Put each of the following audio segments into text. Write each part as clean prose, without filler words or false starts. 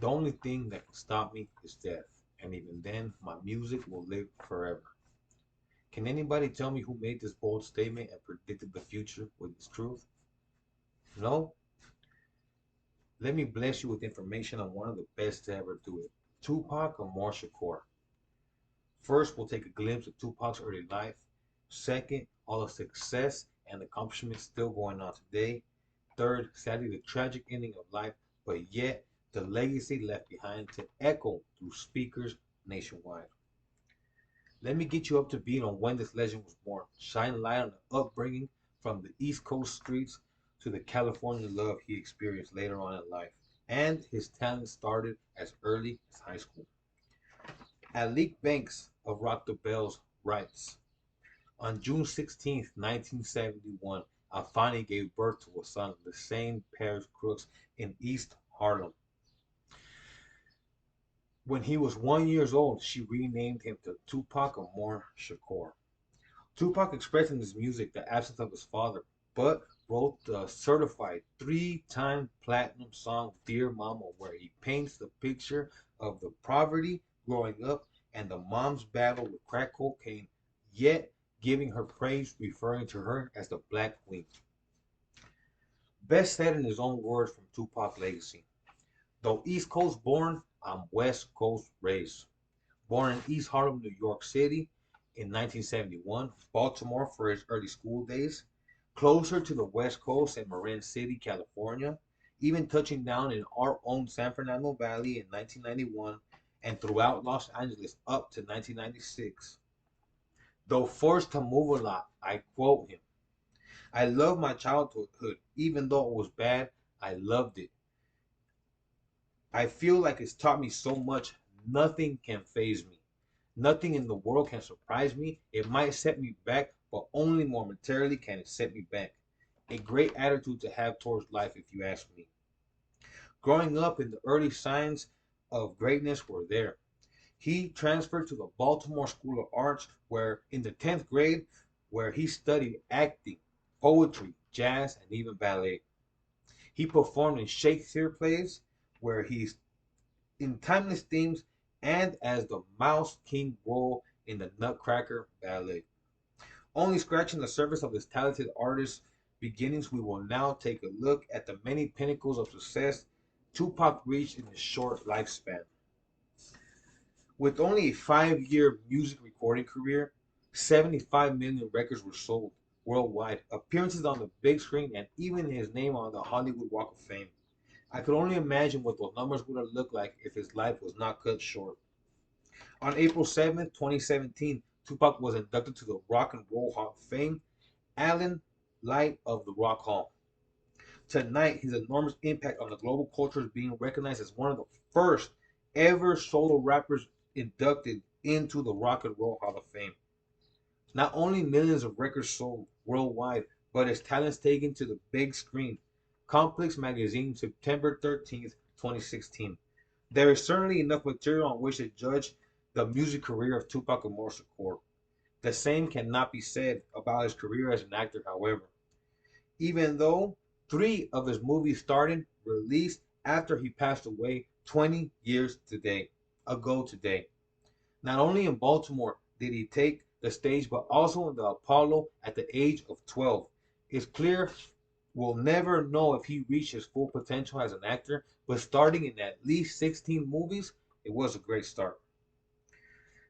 The only thing that can stop me is death, and even then, my music will live forever. Can anybody tell me who made this bold statement and predicted the future with its truth? No? Let me bless you with information on one of the best to ever do it. Tupac or More Shakur. First, we'll take a glimpse of Tupac's early life. Second, all the success and accomplishments still going on today. Third, sadly, the tragic ending of life, but yet the legacy left behind to echo through speakers nationwide. Let me get you up to beat on when this legend was born. Shine light on the upbringing from the East Coast streets to the California love he experienced later on in life. And his talent started as early as high school. Alik Banks of Rock the Bells writes, on June 16th, 1971, Afani gave birth to a son of the same pair's crooks in East Harlem. When he was 1 year old, she renamed him to Tupac Amor Shakur. Tupac expressed in his music the absence of his father, but wrote the certified three-time platinum song Dear Mama, where he paints the picture of the poverty growing up and the mom's battle with crack cocaine, yet giving her praise, referring to her as the Black Queen. Best said in his own words from Tupac's legacy. Though East Coast born, I'm West Coast raised. Born in East Harlem, New York City in 1971, Baltimore for his early school days, closer to the West Coast in Marin City, California, even touching down in our own San Fernando Valley in 1991, and throughout Los Angeles up to 1996. Though forced to move a lot, I quote him, I love my childhood. Even though it was bad, I loved it. I feel like it's taught me so much, nothing can faze me. Nothing in the world can surprise me. It might set me back, but only momentarily can it set me back. A great attitude to have towards life, if you ask me. Growing up in the early signs of greatness were there. He transferred to the Baltimore School of Arts, where in the 10th grade, where he studied acting, poetry, jazz, and even ballet. He performed in Shakespeare plays, where he's in timeless themes and as the Mouse King role in the Nutcracker Ballet. Only scratching the surface of this talented artist's beginnings, we will now take a look at the many pinnacles of success Tupac reached in his short lifespan. With only a 5 year music recording career, 75 million records were sold worldwide, appearances on the big screen, and even his name on the Hollywood Walk of Fame. I could only imagine what those numbers would have looked like if his life was not cut short. On April 7th, 2017, Tupac was inducted to the Rock and Roll Hall of Fame, Alan Light of the Rock Hall. Tonight, his enormous impact on the global culture is being recognized as one of the first ever solo rappers inducted into the Rock and Roll Hall of Fame. Not only millions of records sold worldwide, but his talents taken to the big screen. Complex Magazine, September 13th, 2016. There is certainly enough material on which to judge the music career of Tupac Amaru Shakur. The same cannot be said about his career as an actor, however. Even though three of his movies started released after he passed away 20 years ago today. Not only in Baltimore did he take the stage, but also in the Apollo at the age of 12. It's clear we'll never know if he reached his full potential as an actor, but starting in at least 16 movies, it was a great start.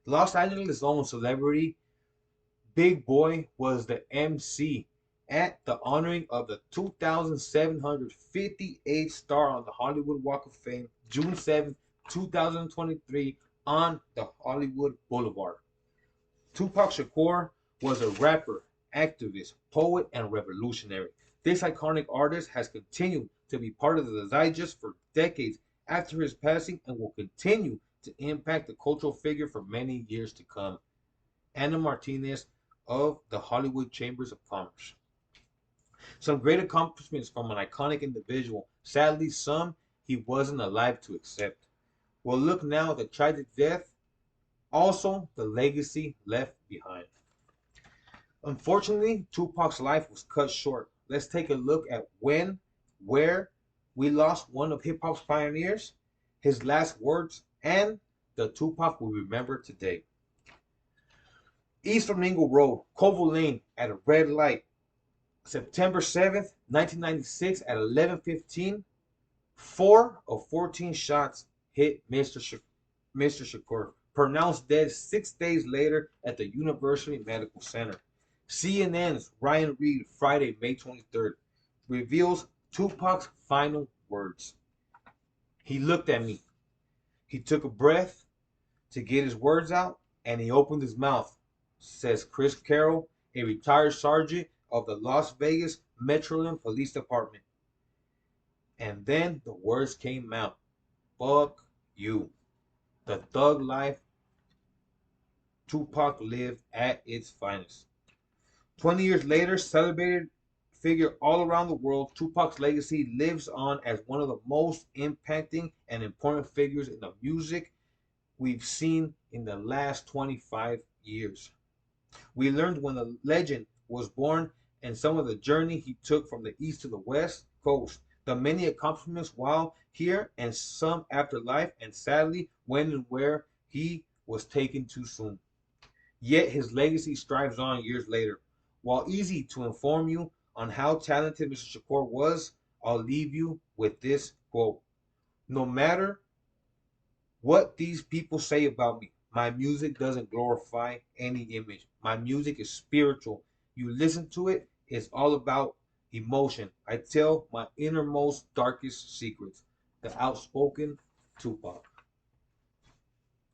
Los Angeles' own celebrity, Big Boy, was the MC at the honoring of the 2,758th star on the Hollywood Walk of Fame, June 7th, 2023, on the Hollywood Boulevard. Tupac Shakur was a rapper, activist, poet, and revolutionary. This iconic artist has continued to be part of the zeitgeist for decades after his passing and will continue to impact the cultural figure for many years to come. Anna Martinez of the Hollywood Chambers of Commerce. Some great accomplishments from an iconic individual. Sadly, some he wasn't alive to accept. We'll look now at the tragic death, also the legacy left behind. Unfortunately, Tupac's life was cut short. Let's take a look at when, where we lost one of hip hop's pioneers his last words, and the Tupac we remember today. East Flamingo Road, Coval Lane, at a red light, September 7th, 1996, at 11:15. 4 of 14 shots hit Mr. Shakur, pronounced dead 6 days later at the University Medical Center. CNN's Ryan Reed, Friday, May 23rd, reveals Tupac's final words. He looked at me. He took a breath to get his words out, and he opened his mouth, says Chris Carroll, a retired sergeant of the Las Vegas Metroland Police Department. And then the words came out. Fuck you. The thug life Tupac lived at its finest. 20 years later, celebrated figure all around the world, Tupac's legacy lives on as one of the most impacting and important figures in the music we've seen in the last 25 years. We learned when the legend was born and some of the journey he took from the east to the west coast, the many accomplishments while here and some after life, and sadly when and where he was taken too soon. Yet his legacy strives on years later. While easy to inform you on how talented Mr. Shakur was, I'll leave you with this quote. No matter what these people say about me, my music doesn't glorify any image. My music is spiritual. You listen to it, it's all about emotion. I tell my innermost, darkest secrets. The outspoken Tupac.